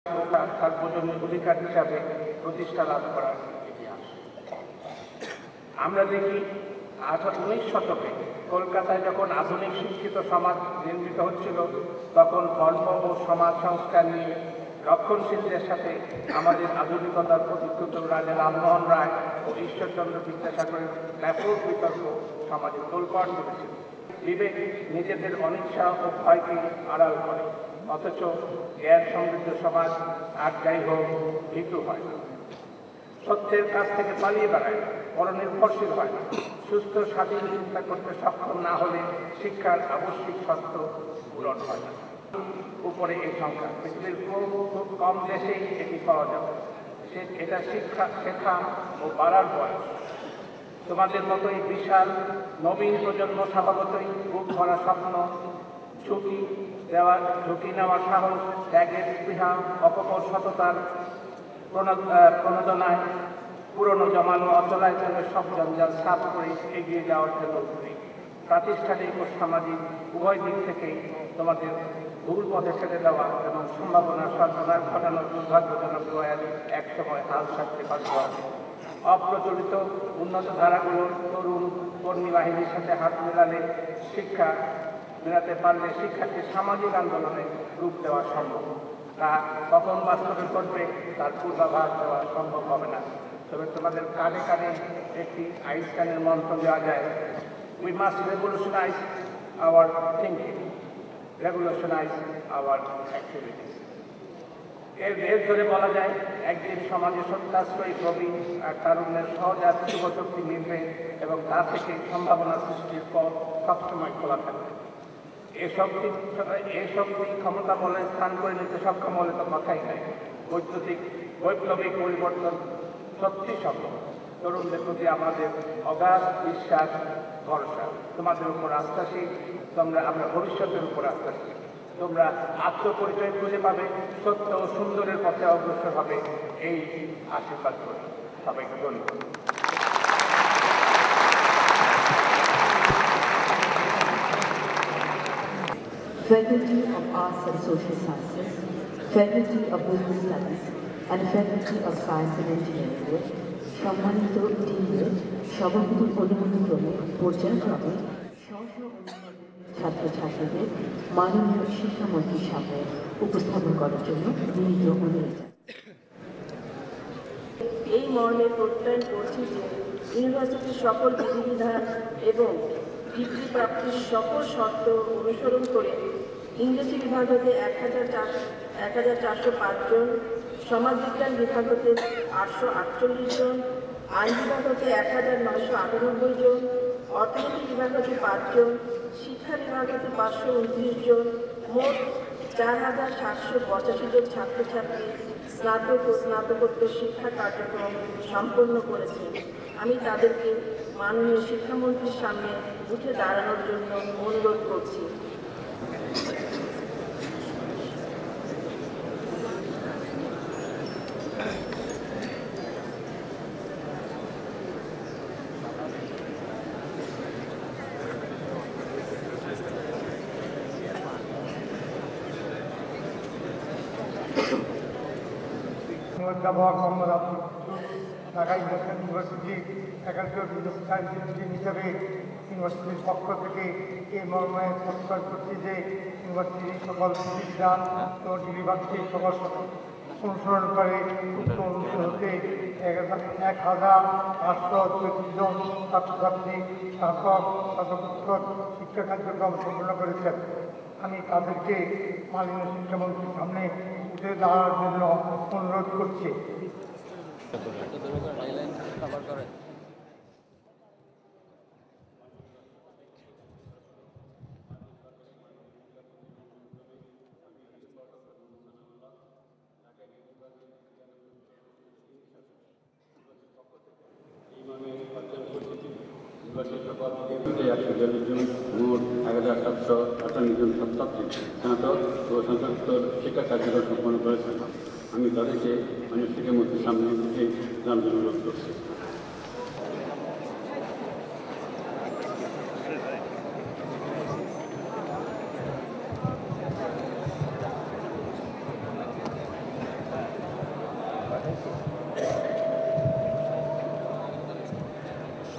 সার্বজনীন অধিকার হিসাবে প্রতিষ্ঠা লাভ করার ইতিহাস। আমরা দেখি 19 শতকে কলকাতায় যখন আধুনিক শিক্ষিত সমাজ নির্মিত হচ্ছিল, তখন ধর্ম ও সমাজ সংস্কার নিয়ে রক্ষণশীলদের সাথে আমাদের আধুনিকতার প্রতিষ্ঠিত রাজা রামমোহন রায় ও ঈশ্বরচন্দ্র বিদ্যাসাগরের ব্যাপক বিতর্ক সমাজে তোলপাড় করেছিল। বিবেক নিজেদের অনিচ্ছা ও ভয়কে আড়াল করে, অথচ জ্ঞান সমৃদ্ধ সমাজ আর যাই হোক ভীতু হয় না, সত্যের কাছ থেকে পালিয়ে বেড়ায়, পরনির্ভরশীল হয় না, সুস্থ স্বাধীন চিন্তা করতে সক্ষম না হলে শিক্ষার আবশ্যিক শর্ত পূরণ হয় না। উপরে এই সংখ্যা পৃথিবীর খুব কম দেশেই এটি পাওয়া যাবে। এটা শিক্ষা শেখা ও বাড়ার বয়স। তোমাদের মতোই বিশাল নবীন প্রজন্ম স্বভাবতই বুক ভরা স্বপ্ন, ঝুঁকি নেওয়ার সাহস, ত্যাগের স্পৃহা, অকপট সততার প্রণোদনায় পুরনো জমানো অচলাচলের সব জঞ্জাল সাফ করে এগিয়ে যাওয়ার জন্য প্রাতিষ্ঠানিক ও সামাজিক উভয় দিক থেকেই তোমাদের ভুল পথে ছেড়ে দেওয়া এবং সম্ভাবনা সর্বনাশ ঘটানোর দুর্ভাগ্যজনক বয়ান একসময় হাল ছাড়তে বাধ্য হবে। অপ্রচলিত উন্নত ধারাগুলোর তরুণ কর্মী বাহিনীর সাথে হাত মেলাতে পারলে শিক্ষাকে সামাজিক আন্দোলনে রূপ দেওয়া সম্ভব। তা কখন বাস্তবে ঘটবে তার পূর্বাভাস দেওয়া সম্ভব হবে না। তবে তোমাদের কানে কানে একটি আইনস্টাইনের মন্ত্র দেওয়া যায়, we must revolutionise our thinking, revolutionise our activities. এর ধরে বলা যায়, একদিন সমাজে সত্যাশ্রয়ী প্রবীণ আর তারুণ্যের সহজাত যুবশক্তি মিলবে এবং তা থেকে সম্ভাবনা সৃষ্টির পথ সবসময় খোলা থাকবে। এ শক্তি ক্ষমতা বলে স্থান করে নিতে সক্ষম হলে তো কথাই নাই। বৈপ্লবিক পরিবর্তন সত্যি সম্ভব। তরুণদের প্রতি আমাদের অগাধ বিশ্বাস, ভরসা। তোমাদের উপর আস্থাশীল, আমরা ভবিষ্যতের উপর আস্থাশীল। তোমরা আত্মপরিচয় খুঁজে পাবে, সত্য ও সুন্দরের পথে অগ্রসর হবে, এই আশীর্বাদ করি। সবাইকে ধন্যবাদ। Faculty of Arts and Social Sciences, Faculty of Business Studies, and Faculty of Science and Engineering সম্মানিত ডিএ সভাপতির অনুমতিক্রমে পর্যায়ক্রমে ছাত্রছাত্রীদের মাননীয় শিক্ষামন্ত্রীর সামনে উপস্থাপন করার জন্য বিনীত অনুরোধ। এই মর্মে প্রত্যয়ন করছি যে ইউনিভার্সিটির সকল বিধিবিধান এবং ডিগ্রি প্রাপ্তির সকল শর্ত অনুসরণ করে ইংরেজি বিভাগ হতে 1405 জন, সমাজবিজ্ঞান বিভাগ হতে 848 জন, আইন বিভাগ হতে 1998 জন, অর্থনীতি বিভাগ হতে 5 জন, শিক্ষা বিভাগ হতে 529 জন, মোট 4785 জন ছাত্রছাত্রী স্নাতক ও স্নাতকোত্তর শিক্ষা কার্যক্রম সম্পন্ন করেছে। আমি তাদেরকে মাননীয় শিক্ষামন্ত্রীর সামনে উঠে দাঁড়ানোর জন্য অনুরোধ করছি। Dhaka university faculty of business science হিসাবে ইউনিভার্সিটির পক্ষ থেকে এই মর্মে প্রত্যয় করছি যে ইউনিভার্সিটির সকল বিধান ও বিভাগকে সকল অনুসরণ করে উক্ত অনুষ্ঠান হতে 1834 জন ছাত্রছাত্রী স্নাতক স্নাতকোত্তর শিক্ষা কার্যক্রম সম্পন্ন করেছেন। আমি তাদেরকে মাননীয় শিক্ষামন্ত্রীর সামনে উঠে দাঁড়ানোর জন্য অনুরোধ করছি। মোট 1758 জন ছাত্রছাত্রী স্নাতক ও স্নাতকোত্তর শিক্ষা কার্যক্রম সম্পন্ন করেছেন। আমি তাদেরকে মাননীয় শিক্ষামন্ত্রীর সামনে উঠে জানার জন্য অনুরোধ করছি।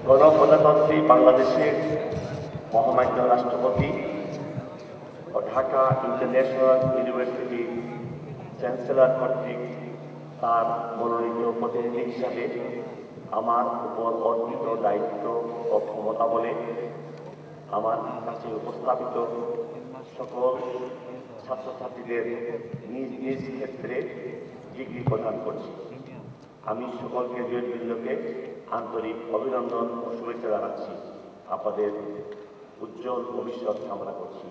গণপ্রজাতন্ত্রী বাংলাদেশের মহামান্য রাষ্ট্রপতি ও ঢাকা ইন্টারন্যাশনাল ইউনিভার্সিটি চ্যান্সেলর কর্তৃক তার মনোনীত প্রতিনিধি হিসাবে আমার উপর অর্পিত দায়িত্ব ও ক্ষমতা বলে আমার কাছে উপস্থাপিত সকল ছাত্রছাত্রীদের নিজ নিজ ক্ষেত্রে ডিগ্রি প্রদান করছি। আমি সকল গ্রাজুয়েটবৃন্দকে আন্তরিক অভিনন্দন ও শুভেচ্ছা জানাচ্ছি। আপনাদের উজ্জ্বল ভবিষ্যৎ কামনা করছি।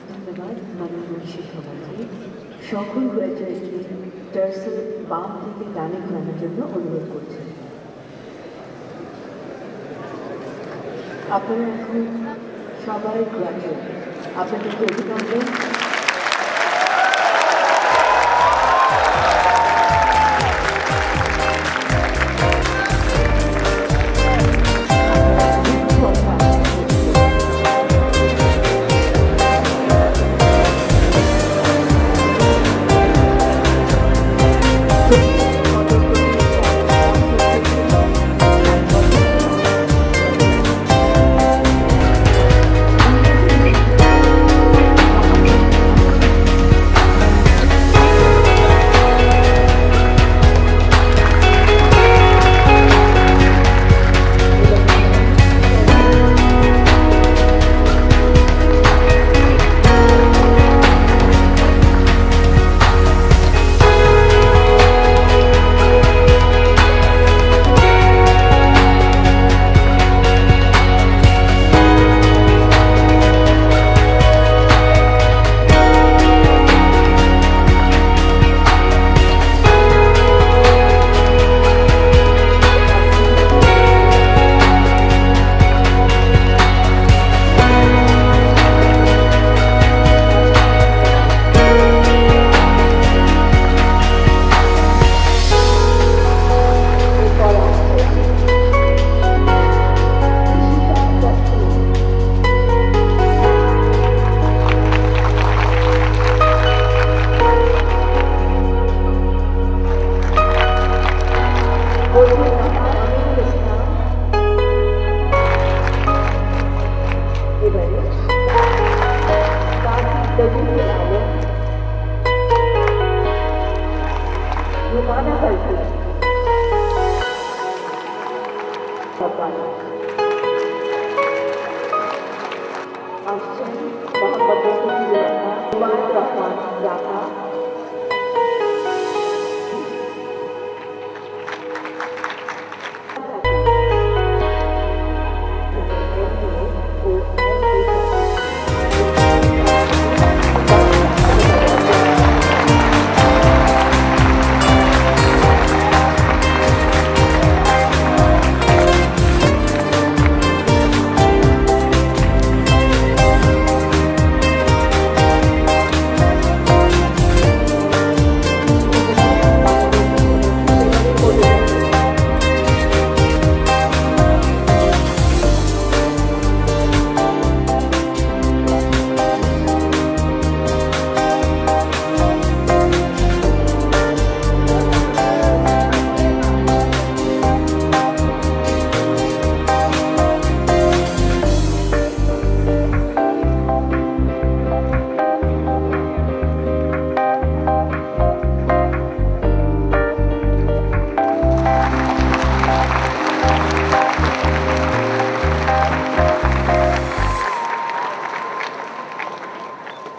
ধন্যবাদ মাননীয় শিক্ষামন্ত্রী। সকল গ্র্যাজুয়েটকে টার্সেল বাম থেকে ডানে ঘোরানোর জন্য অনুরোধ করছি। আপনারা এখন সবাই গ্র্যাজুয়েট, আপনাদেরকে অভিনন্দন।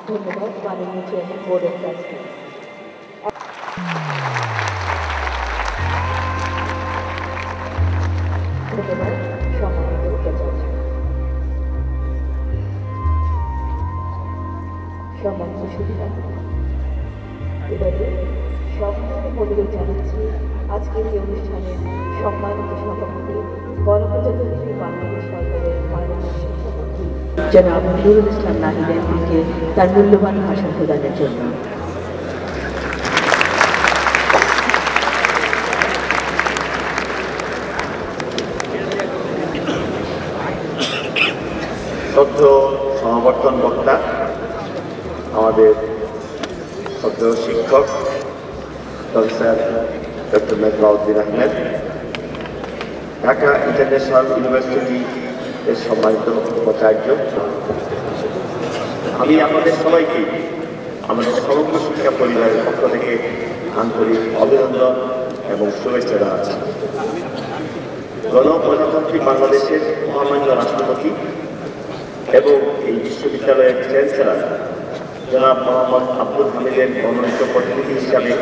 ধন্যবাদ মাননীয় চেয়ারম্যান বোর্ড অফ ট্রাস্টি। ধন্যবাদ সম্মানিত উপাচার্য। সম্মানিত সুধীবৃন্দ, এবারে সম্মানের অনুরোধ জানাচ্ছি আজকের এই অনুষ্ঠানের সম্মানিত সভাপতি গণপ্রজাতন্ত্রী বাংলাদেশ সরকারের মাননীয় শিক্ষামন্ত্রী জনাব নুরুল ইসলাম নাহিদ এমপিকে তার মূল্যবান ভাষণ প্রদানের জন্য। শ্রদ্ধেয় সমাবর্তন বক্তা আমাদের শ্রদ্ধেয় শিক্ষক professor doctor Mezbauddin Ahmed, Dhaka international university এর সম্মানিত উপাচার্য, আমি আপনাদের সবাইকে আমাদের সমগ্র শিক্ষা পরিবারের পক্ষ থেকে আন্তরিক অভিনন্দন এবং শুভেচ্ছা জানাচ্ছি। গণপ্রজাতন্ত্রী বাংলাদেশের মহামান্য রাষ্ট্রপতি এবং এই বিশ্ববিদ্যালয়ের চ্যান্সেলর জনাব মোহাম্মদ আব্দুল হামিদের মনোনীত প্রতিনিধি হিসাবে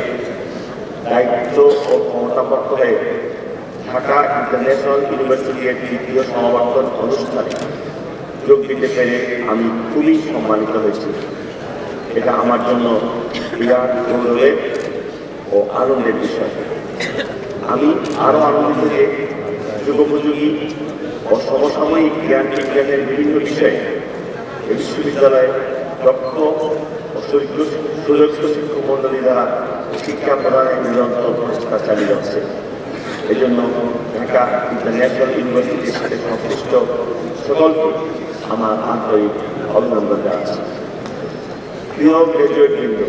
দায়িত্ব ও ক্ষমতাপ্রাপ্ত হয়ে ঢাকা ইন্টারন্যাশনাল ইউনিভার্সিটির দ্বিতীয় সমাবর্তন অনুষ্ঠানে যোগ দিতে পেরে আমি খুবই সম্মানিত হয়েছি। এটা আমার জন্য বিরাট গৌরবের ও আনন্দের বিষয়। আমি আরও আনন্দিত যে যুগোপযোগী ও সমসাময়িক জ্ঞান বিজ্ঞানের বিভিন্ন বিষয়ে বিশ্ববিদ্যালয়ে দক্ষ ও সুযোগ্য শিক্ষক মণ্ডলী দ্বারা শিক্ষা প্রদানের নিরন্তর প্রচেষ্টা চালিয়ে যাচ্ছে। এই জন্য ঢাকা ইন্টারন্যাশনাল ইউনিভার্সিটির সাথে সংশ্লিষ্ট সকলকে আমার আন্তরিক অভিনন্দন জানাচ্ছি। প্রিয় গ্রাজুয়েট বৃন্দ,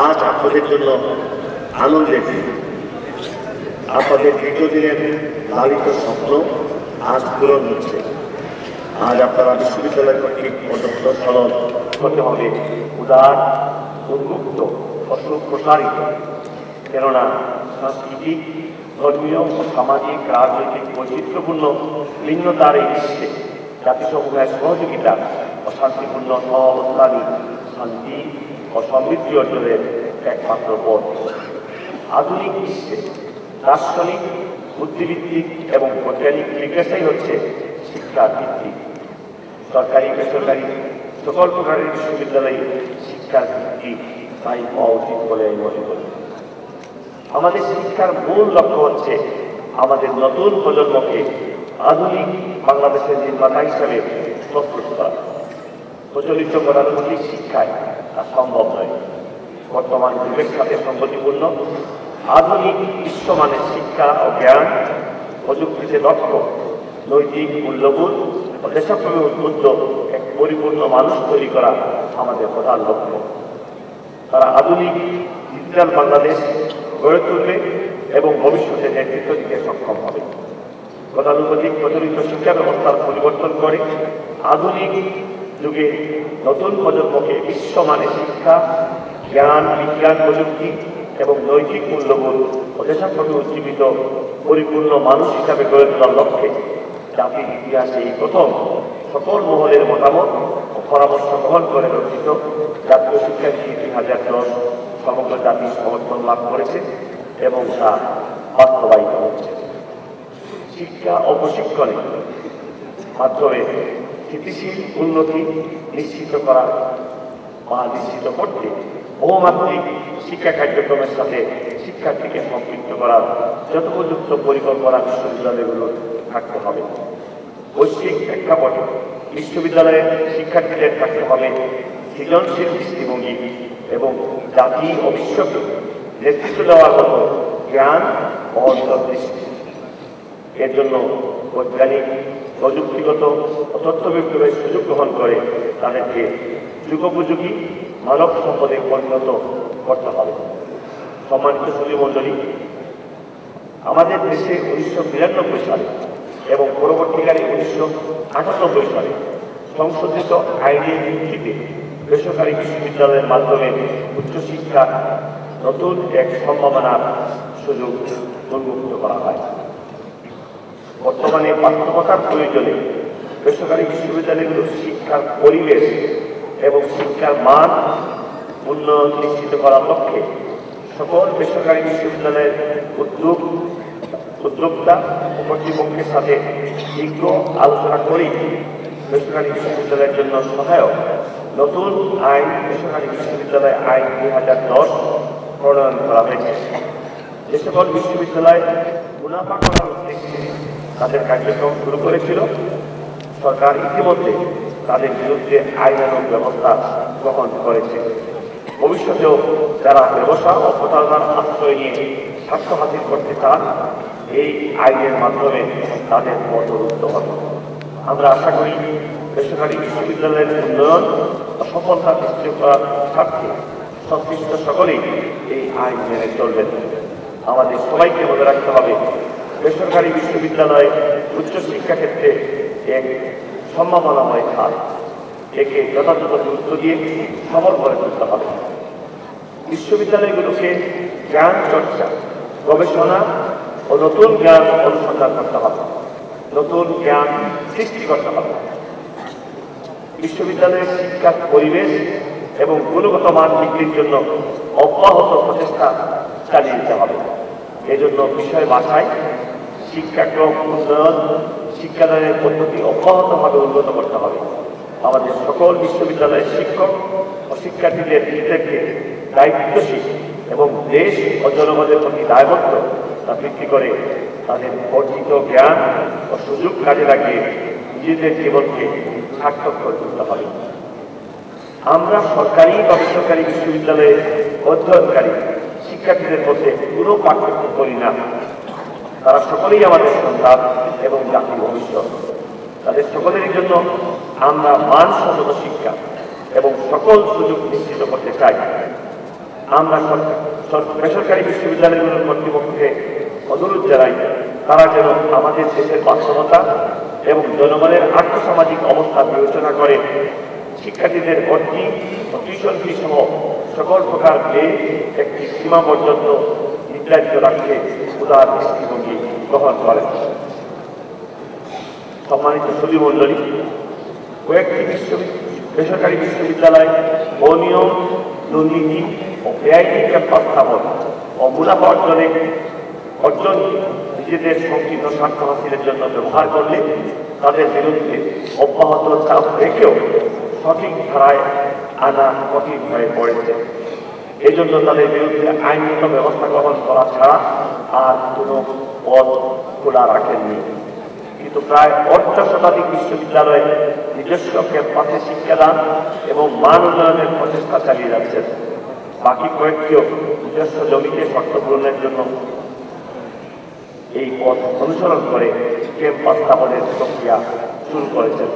আজ আপনাদের জন্য আনন্দের দিন। আপনাদের দীর্ঘদিনের লালিত স্বপ্ন আজ পূরণ হচ্ছে। আজ আপনারা বিশ্ববিদ্যালয় কর্তৃক প্রদত্ত সনদ হতে হবে উদার, উন্মুক্ত ও সুপ্রসারিত। কেননা সাংস্কৃতিক, ধর্মীয় ও সামাজিক রাজনৈতিক বৈচিত্র্যপূর্ণ ভিন্নতার এই বিশ্বে জাতিসমূহের সহযোগিতা ও শান্তিপূর্ণ সহাবস্থানই শান্তি ও সমৃদ্ধি অর্জনের একমাত্র পথ। আধুনিক বিশ্বে দার্শনিক, বুদ্ধিভিত্তিক এবং বৈজ্ঞানিক জিজ্ঞাসাই হচ্ছে শিক্ষার ভিত্তি। সরকারি, বেসরকারি সকল প্রকারের বিশ্ববিদ্যালয়ে শিক্ষার ভিত্তি তাই হওয়া উচিত বলে আমি মনে করি। আমাদের শিক্ষার মূল লক্ষ্য হচ্ছে আমাদের নতুন প্রজন্মকে আধুনিক বাংলাদেশের নির্মাতা হিসাবে প্রস্তুত করা। প্রচলিত গতানুগতিক শিক্ষায় তা সম্ভব নয়। বর্তমান যুগের সাথে সঙ্গতিপূর্ণ আধুনিক বিশ্বমানের শিক্ষা ও জ্ঞান, প্রযুক্তিতে দক্ষ, নৈতিক মূল্যবোধ ও দেশপ্রেমে উদ্বুদ্ধ এক পরিপূর্ণ মানুষ তৈরি করা আমাদের প্রধান লক্ষ্য। তারা আধুনিক ডিজিটাল বাংলাদেশ গড়ে তুলবে এবং ভবিষ্যতে নেতৃত্ব দিতে সক্ষম হবে। গতানুগতিক প্রচলিত শিক্ষা ব্যবস্থার পরিবর্তন করে আধুনিক যুগে নতুন প্রজন্মকে বিশ্বমানের শিক্ষা, জ্ঞান, বিজ্ঞান, প্রযুক্তি এবং নৈতিক মূল্যবোধ ও দেশপ্রেমে উজ্জীবিত পরিপূর্ণ মানুষ হিসাবে গড়ে তোলার লক্ষ্যে জাতির ইতিহাসে এই প্রথম সকল মহলের মতামত ও পরামর্শ গ্রহণ করে রচিত জাতীয় শিক্ষানীতি 2010 সমগ্র জাতির সমর্থন লাভ করেছে এবং তা বাস্তবায়িত হচ্ছে। শিক্ষা ও প্রশিক্ষণের মাধ্যমে স্থিতিশীল উন্নতি নিশ্চিত করা বা নিশ্চিত করতে বহুমাত্রিক শিক্ষা কার্যক্রমের সাথে শিক্ষার্থীকে সম্পৃক্ত করার যথোপযুক্ত পরিকল্পনা বিশ্ববিদ্যালয়গুলো থাকতে হবে। বৈশ্বিক প্রেক্ষাপটে বিশ্ববিদ্যালয়ের শিক্ষার্থীদের থাকতে হবে সৃজনশীল দৃষ্টিভঙ্গি এবং জাতি ও বিশ্বকে নেতৃত্ব দেওয়ার মতো জ্ঞান ও অন্তর্দৃষ্টি। এর জন্য বৈজ্ঞানিক, প্রযুক্তিগত ও তথ্য বিপ্লবের সুযোগ গ্রহণ করে তাদেরকে যুগোপযোগী মানব সম্পদে পরিণত করতে হবে। সম্মানিত সুধীমণ্ডলী, আমাদের দেশে 1992 সালে এবং পরবর্তীকালে 1998 সালে সংশোধিত আইনের ভিত্তিতে বেসরকারি বিশ্ববিদ্যালয়ের মাধ্যমে উচ্চশিক্ষা নতুন এক সম্ভাবনার সুযোগ উন্মুক্ত করা হয়। বর্তমানে বাস্তবতার প্রয়োজনে বেসরকারি বিশ্ববিদ্যালয়গুলোর শিক্ষার পরিবেশ এবং শিক্ষার মান উন্নয়ন নিশ্চিত করার লক্ষ্যে সকল বেসরকারি বিশ্ববিদ্যালয়ের উদ্যোক্তা ও কর্তৃপক্ষের সাথে দীর্ঘ আলোচনা করেই বেসরকারি বিশ্ববিদ্যালয়ের জন্য সহায়ক নতুন আইন বেসরকারি বিশ্ববিদ্যালয় আইন 2010 প্রণয়ন করা হয়েছে। যে সকল বিশ্ববিদ্যালয় মুনাফা করার উদ্দেশ্যে তাদের কার্যক্রম শুরু করেছিল, সরকার ইতিমধ্যে তাদের বিরুদ্ধে আইনানুগ ব্যবস্থা গ্রহণ করেছে। ভবিষ্যতেও যারা ব্যবসা ও প্রতারণার আশ্রয় নিয়ে স্বার্থ হাসিল করতে চান, এই আইনের মাধ্যমে তাদের পথ রুদ্ধ হবে। আমরা আশা করি বেসরকারি বিশ্ববিদ্যালয়ের উন্নয়ন ও সফলতা নিশ্চিত করার স্বার্থে সংশ্লিষ্ট সকলেই এই আইন মেনে চলবেন। আমাদের সবাইকে মনে রাখতে হবে, বেসরকারি বিশ্ববিদ্যালয় উচ্চশিক্ষা ক্ষেত্রে এক সম্ভাবনাময় খাত। একে যথাযথ গুরুত্ব দিয়ে সবল করে তুলতে হবে। বিশ্ববিদ্যালয়গুলোকে জ্ঞান চর্চা, গবেষণা ও নতুন জ্ঞান অনুসন্ধান করতে হবে, নতুন জ্ঞান সৃষ্টি করতে হবে। বিশ্ববিদ্যালয়ের শিক্ষার পরিবেশ এবং গুণগত মান বৃদ্ধির জন্য অব্যাহত প্রচেষ্টা চালিয়ে যেতে হবে। এজন্য বিষয় বাছাই, শিক্ষাক্রম উন্নয়ন, শিক্ষাদানের পদ্ধতি অব্যাহতভাবে উন্নত করতে হবে। আমাদের সকল বিশ্ববিদ্যালয়ের শিক্ষক ও শিক্ষার্থীদের নিজেদেরকে দায়িত্বশীল এবং দেশ ও জনগণের প্রতি দায়বদ্ধ তা বৃদ্ধি করে তাদের অর্জিত জ্ঞান ও সুযোগ কাজে লাগিয়ে নিজেদের জীবনকে সার্থক করে তুলতে হবে। আমরা সরকারি বা বেসরকারি বিশ্ববিদ্যালয়ে অধ্যয়নকারী শিক্ষার্থীদের মধ্যে কোনো পার্থক্য করি না। তারা সকলেই আমাদের সন্তান এবং জাতির ভবিষ্যৎ। তাদের সকলের জন্য আমরা মানসম্মত শিক্ষা এবং সকল সুযোগ নিশ্চিত করতে চাই। আমরা বেসরকারি বিশ্ববিদ্যালয়গুলোর কর্তৃপক্ষকে অনুরোধ জানাই, তারা যেন আমাদের দেশের বাস্তবতা এবং জনগণের আর্থসামাজিক অবস্থা বিবেচনা করে শিক্ষার্থীদের ভর্তি ও টিউশন ফি সহ সকল প্রকার ব্যয় একটি সীমা পর্যন্ত নির্ধারিত রাখতে উদার দৃষ্টিভঙ্গি গ্রহণ করেন। সম্মানিত সুধীমণ্ডলী, কয়েকটি বেসরকারি বিশ্ববিদ্যালয় অনিয়ম, দুর্নীতি ও বেআইনি ক্যাম্পাস স্থাপন ও মুনাফা অর্জন নিজেদের সংকীর্ণ স্বার্থ হাসিলের জন্য ব্যবহার করলে তাদের বিরুদ্ধে অব্যাহত চাপ রেখেও সঠিক ধারায় আনা কঠিন হয়ে পড়েছে। এজন্য তাদের বিরুদ্ধে আইনগত ব্যবস্থা গ্রহণ করা ছাড়া আর কোনো পথ খোলা রাখেননি। কিন্তু প্রায় 50 শতাধিক বিশ্ববিদ্যালয় নিজস্ব ক্যাম্পাসে শিক্ষাদান এবং মান উন্নয়নের প্রচেষ্টা চালিয়ে যাচ্ছেন। বাকি কয়েকটিও নিজস্ব জমিতে শর্ত পূরণের জন্য এই পথ অনুসরণ করে ক্যাম্পাস স্থাপনের প্রক্রিয়া শুরু করেছেন।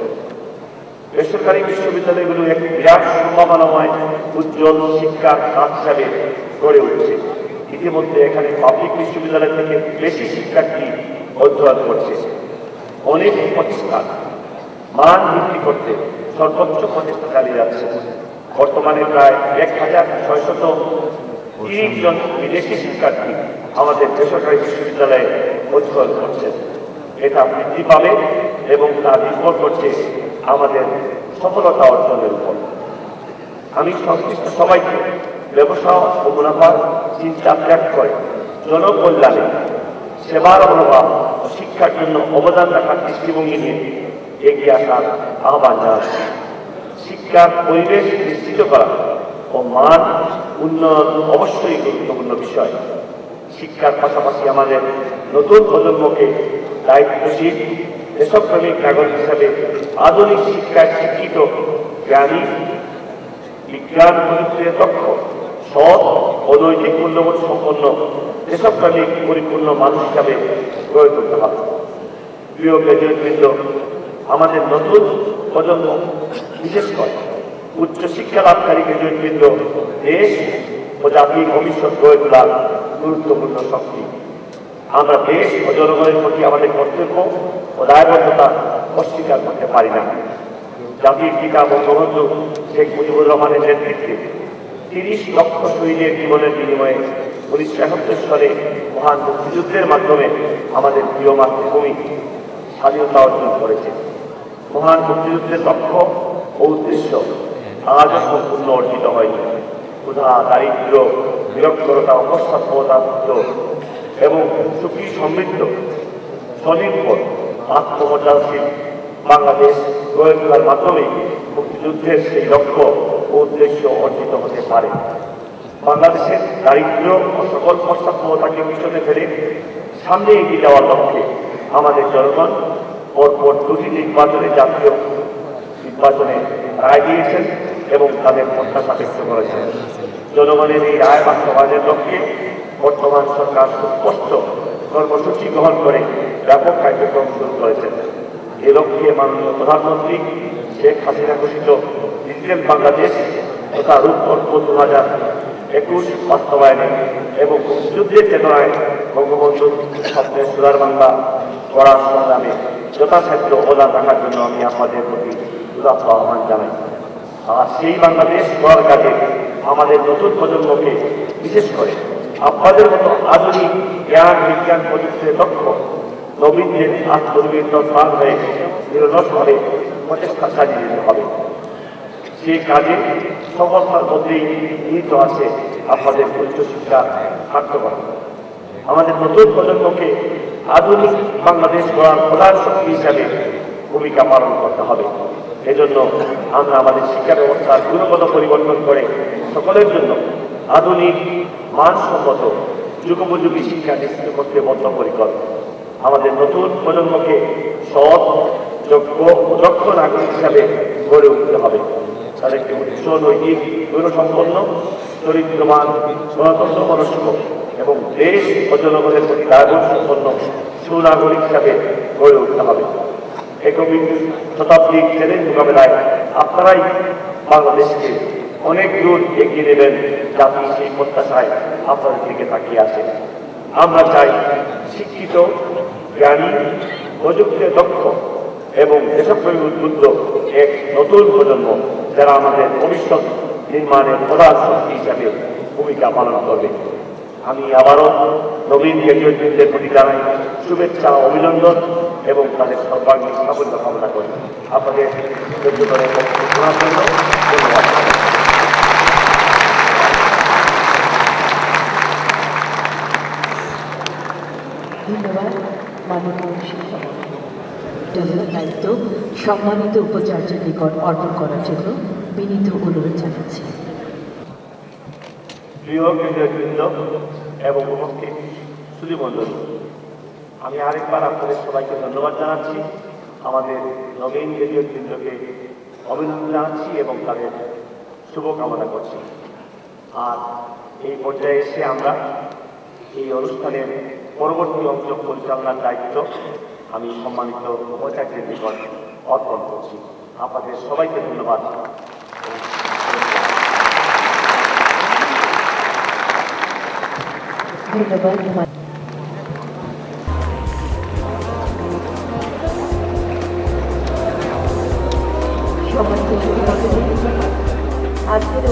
বেসরকারি বিশ্ববিদ্যালয়গুলো এক বিরাট সম্ভাবনাময় উজ্জ্বল শিক্ষার খাত হিসাবে গড়ে উঠছে। ইতিমধ্যে এখানে পাবলিক বিশ্ববিদ্যালয় থেকে বেশি শিক্ষার্থী অধ্যয়ন করছে। অনেক প্রতিষ্ঠান মান বৃদ্ধি করতে সর্বোচ্চ প্রচেষ্টা চালিয়ে যাচ্ছে। বর্তমানে প্রায় 1630 জন বিদেশি শিক্ষার্থী আমাদের বেসরকারি বিশ্ববিদ্যালয়ে অধ্যয়ন করছে। এটা বৃদ্ধি পাবে এবং তা নির্ভর করছে আমাদের সফলতা অর্জনের উপর। আমি সংশ্লিষ্ট সবাইকে ব্যবসা ও মুনাফার চিন্তা ত্যাগ করে জনকল্যাণে সেবার মনোভাব ও শিক্ষার জন্য অবদান রাখার দৃষ্টিভঙ্গি নিয়ে এগিয়ে আসার আহ্বান জানাচ্ছি। শিক্ষার পরিবেশ নিশ্চিত করা ও মান উন্নয়ন অবশ্যই গুরুত্বপূর্ণ বিষয়। শিক্ষার পাশাপাশি আমাদের নতুন প্রজন্মকে দায়িত্বশীল দেশপ্রেমিক নাগরিক হিসাবে আধুনিক শিক্ষায় শিক্ষিত, জ্ঞানী, বিজ্ঞান প্রযুক্তির দক্ষ, সৎ ও নৈতিক মূল্যবোধ সম্পন্ন দেশপ্রেমিক পরিপূর্ণ মানুষ হিসাবে গড়ে তুলতে হবে। প্রিয় গ্রাজুয়েটবৃন্দ, আমাদের নতুন প্রজন্ম, বিশেষ করে উচ্চশিক্ষা লাভকারী গ্রাজুয়েটবৃন্দ দেশ ও জাতির ভবিষ্যৎ গড়ে তোলার গুরুত্বপূর্ণ শক্তি। আমরা দেশ ও জনগণের প্রতি আমাদের কর্তব্য ও দায়বদ্ধতা অস্বীকার করতে পারি না। জাতির পিতা বঙ্গবন্ধু শেখ মুজিবুর রহমানের নেতৃত্বে 30 লক্ষ শহীদের জীবনের বিনিময়ে 1971 সালে মহান মুক্তিযুদ্ধের মাধ্যমে আমাদের প্রিয় মাতৃভূমি স্বাধীনতা অর্জন করেছে। মহান মুক্তিযুদ্ধের লক্ষ্য ও উদ্দেশ্য আজও সম্পূর্ণ অর্জিত হয়নি। ক্ষুধা, দারিদ্র্য, নিরক্ষরতা, অপসাম্যতা এবং সুখী সমৃদ্ধ স্বনির্ভর আত্মমর্যাদাশীল বাংলাদেশ গড়ে তোলার মাধ্যমে মুক্তিযুদ্ধের সেই লক্ষ্য ও উদ্দেশ্য অর্জিত হতে পারে। বাংলাদেশের দারিদ্র্য ও সকল পশ্চাৎপদতাকে পিছনে ফেলে সামনে এগিয়ে যাওয়ার লক্ষ্যে আমাদের জনগণ পরপর 2টি নির্বাচনে জাতীয় নির্বাচনে রায় দিয়েছেন এবং তাদের প্রত্যাশা ব্যক্ত করেছেন। জনগণের এই রায় বাস্তবায়নের লক্ষ্যে বর্তমান সরকার সুস্পষ্ট কর্মসূচি গ্রহণ করে ব্যাপক কার্যক্রম শুরু করেছেন। এ লক্ষ্যে মাননীয় প্রধানমন্ত্রী শেখ হাসিনা ঘোষিত ডিজিটাল বাংলাদেশ তথা রূপকল্প 2021 বাস্তবায়নে এবং মুক্তিযুদ্ধের চেতনায় বঙ্গবন্ধুর স্বপ্নের সোনার বাংলা গড়ার সংগ্রামে যথাসাধ্য অবদান রাখার জন্য আমি আপনাদের প্রতি উদাত্ত আহ্বান জানাই। আর সেই বাংলাদেশ গড়ার কাজে আমাদের নতুন প্রজন্মকে বিশেষ করে আপনাদের মতো আধুনিক জ্ঞান বিজ্ঞান প্রযুক্তিতে দক্ষ নবীনদের আত্মনির্ভর প্রাণ হয়ে নিরলসভাবে প্রচেষ্টা চালিয়ে যেতে হবে। সেই কাজে সফলতার মধ্যেই নিহিত আছে আপনাদের উচ্চশিক্ষা কার্যক্রম। আমাদের নতুন প্রজন্মকে আধুনিক বাংলাদেশ গড়ার প্রধান শক্তি হিসাবে ভূমিকা পালন করতে হবে। এজন্য আমরা আমাদের শিক্ষা ব্যবস্থার গুণগত পরিবর্তন করে সকলের জন্য আধুনিক মানসম্মত যুগোপযোগী শিক্ষা নিশ্চিত করতে বদ্ধপরিকর। আমাদের নতুন প্রজন্মকে সৎ যোগ্য দক্ষ নাগরিক হিসাবে গড়ে উঠতে হবে। তাদেরকে উচ্চ নৈতিক গুণসম্পন্ন চরিত্রবান গণতন্ত্র মনস্ক এবং দেশ ও জনগণের প্রতি দায়বদ্ধ সম্পন্ন সুনাগরিক হিসাবে গড়ে উঠতে হবে। একবিংশ শতাব্দীর চ্যালেঞ্জ মোকাবেলায় আপনারাই বাংলাদেশকে অনেক দূর এগিয়ে নেবেন। জাতি সেই প্রত্যাশায় আপনাদের দিকে তাকিয়ে আছে। আমরা চাই শিক্ষিত, জ্ঞানী, প্রযুক্তিতে দক্ষ এবং দেশপ্রেমী উদ্বুদ্ধ এক নতুন প্রজন্ম, যারা আমাদের ভবিষ্যৎ নির্মাণের প্রধান শক্তি হিসাবে ভূমিকা পালন করবে। আমি আবারও নবীন গ্র্যাজুয়েটদের প্রতি জানাই শুভেচ্ছা, অভিনন্দন এবং তাদের সর্বাঙ্গীন সাফল্য কামনা করি। আপনাদের ধন্যবাদ। ধন্যবাদ মাননীয় শিক্ষক। দায়িত্ব সম্মানিত উপাচার্যের নিকট অর্পণ করার জন্য বিনীত অনুরোধ জানাচ্ছি। প্রিয় গ্র্যাজুয়েটবৃন্দ এবং উপস্থিত সুধীমণ্ডলী, আমি আরেকবার আপনাদের সবাইকে ধন্যবাদ জানাচ্ছি। আমাদের নবীন গ্র্যাজুয়েটবৃন্দকে অভিনন্দন জানাচ্ছি এবং তাদের শুভকামনা করছি। আর এই পর্যায়ে এসে আমরা এই অনুষ্ঠানের পরবর্তী অংশ পরিচালনার দায়িত্ব আমি সম্মানিত উপাচার্যের নিকট অর্পণ করছি। আপনাদের সবাইকে ধন্যবাদ। ধন্যবাদ। সম্মানিত আজকের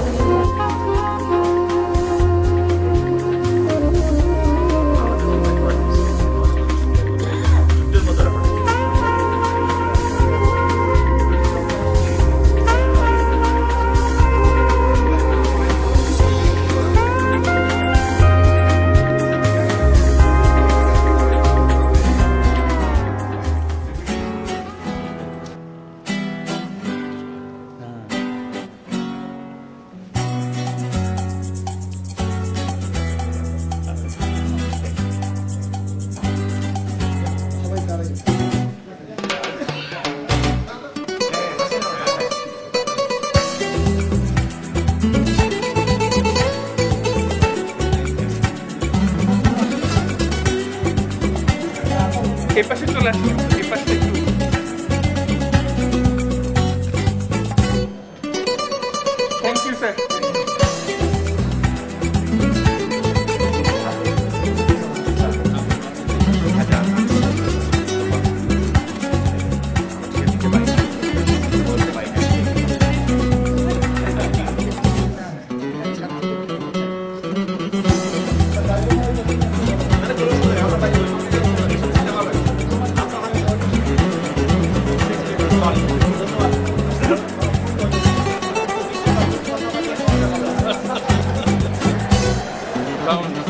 এই পাশে চলে আসুন, এই পাশে একটু। Thank you sir. Down.